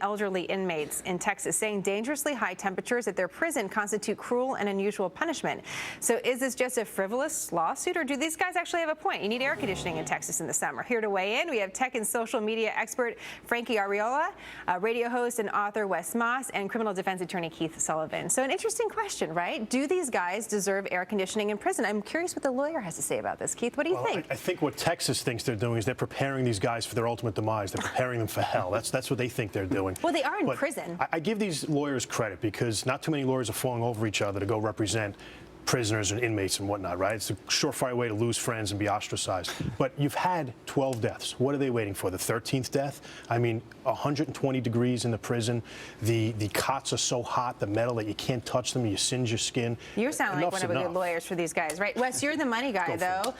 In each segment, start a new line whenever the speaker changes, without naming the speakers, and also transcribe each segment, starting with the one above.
Elderly inmates in Texas saying dangerously high temperatures at their prison constitute cruel and unusual punishment. So is this just a frivolous lawsuit, or do these guys actually have a point? You need air conditioning in Texas in the summer. Here to weigh in, we have tech and social media expert Frankie Arriola, radio host and author Wes Moss, and criminal defense attorney Keith Sullivan. So an interesting question, right? Do these guys deserve air conditioning in prison? I'm curious what the lawyer has to say about this. Keith, what do you think?
I think what Texas thinks they're doing is they're preparing these guys for their ultimate demise. They're preparing them for hell. That's what they think they're doing.
Well, they are in prison.
I give these lawyers credit because not too many lawyers are falling over each other to go represent prisoners and inmates and whatnot, right? It's a surefire way to lose friends and be ostracized. But you've had 12 deaths. What are they waiting for? The 13th death? I mean, 120 degrees in the prison. The cots are so hot, the metal, that you can't touch them. You singe your skin.
You sound like one of the good lawyers for these guys, right? Wes, you're the money guy, though.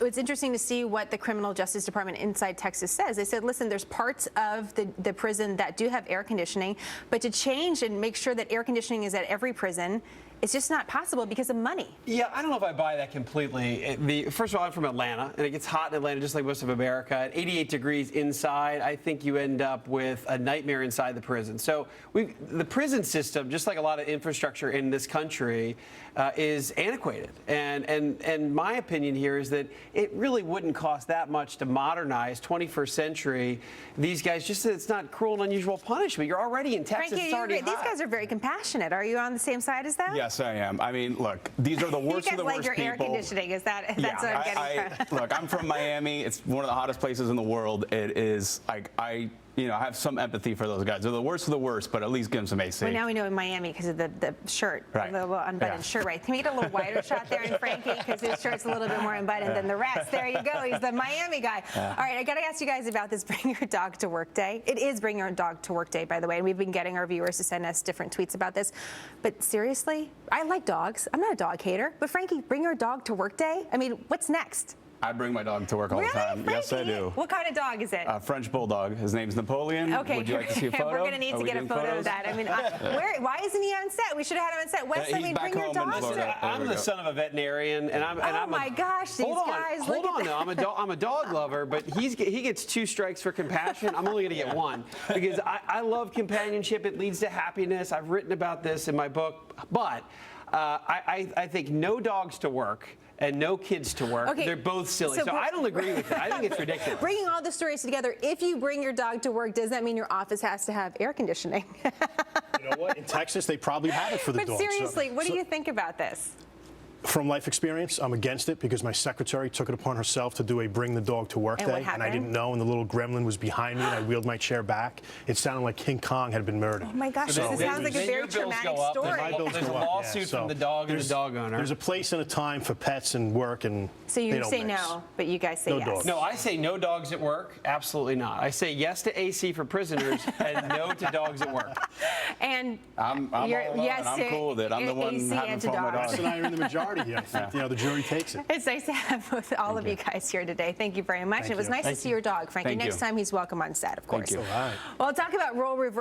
It's interesting to see what the criminal justice department inside Texas says. They said, listen, there's parts of the prison that do have air conditioning, but to change and make sure that air conditioning is at every prison, it's just not possible because of money.
Yeah, I don't know if I buy that completely. First of all, I'm from Atlanta, and it gets hot in Atlanta just like most of America. At 88 degrees inside, I think you end up with a nightmare inside the prison. So the prison system, just like a lot of infrastructure in this country, is antiquated. And my opinion here is that it really wouldn't cost that much to modernize 21st century these guys, just so it's not cruel and unusual punishment. You're already in Texas.
Frankie,
it's already hot.
These guys are very compassionate. Are you on the same side as them?
Yes, I am. I mean, look, these are the worst of the worst people.
You guys like your air conditioning, is that that's what I'm getting from?
Look, I'm from Miami. It's one of the hottest places in the world. It is, I have some empathy for those guys. They're the worst of the worst, but at least give them some AC.
Well, now we know in Miami because of the shirt,
right.
the little unbuttoned shirt, right? Can we get a little wider shot there in Frankie, because his shirt's a little bit more unbuttoned than the rest. There you go. He's the Miami guy. All right, I got to ask you guys about this Bring Your Dog to Work Day. It is Bring Your Dog to Work Day, by the way, and we've been getting our viewers to send us different tweets about this. But seriously, I like dogs. I'm not a dog hater. But Frankie, Bring Your Dog to Work Day? I mean, what's next?
I bring my dog to work all the time.
Frankie?
Yes, I do.
What kind of dog is it?
A French bulldog. His name's Napoleon.
Okay,
would you like to see a photo?
We're going to need to get a photo of that. I mean, why isn't he on set? We should have had him on set. Wes, I mean, bring your dog.
I'm the son of a veterinarian, and I'm.
Oh my gosh, these guys!
Hold on, now. I'm a dog lover, but he gets 2 strikes for compassion. I'm only going to get 1 because I love companionship. It leads to happiness. I've written about this in my book, but I think no dogs to work and no kids to work. Okay. They're both silly. So I don't agree with it. I think it's ridiculous.
Bringing all the stories together, if you bring your dog to work, does that mean your office has to have air conditioning?
You know what? In Texas, they probably have it for the dogs.
But seriously, what do you think about this?
From life experience, I'm against it because my secretary took it upon herself to do a Bring the Dog to Work Day, and I didn't know, and the little gremlin was behind me, and I wheeled my chair back. It sounded like King Kong had been murdered.
Oh my gosh, this sounds like a very traumatic story.
There's a lawsuit from the dog and the dog owner.
There's a place and a time for pets and work, and
so you say no, but you guys say yes.
Dogs.
No, I say no dogs at work. Absolutely not. I say yes to AC for prisoners and no to dogs at work.
And
I'm all alone,
yes,
and I'm cool with it. I'm the one having fun with dogs.
Wes and I are in the majority here. I think, the jury takes it.
It's nice to have both, all of you guys here today. Thank you very much. And it was nice to see your dog, Frankie. Next time he's welcome on set, of course.
Thank you.
Well, talk about role reversal.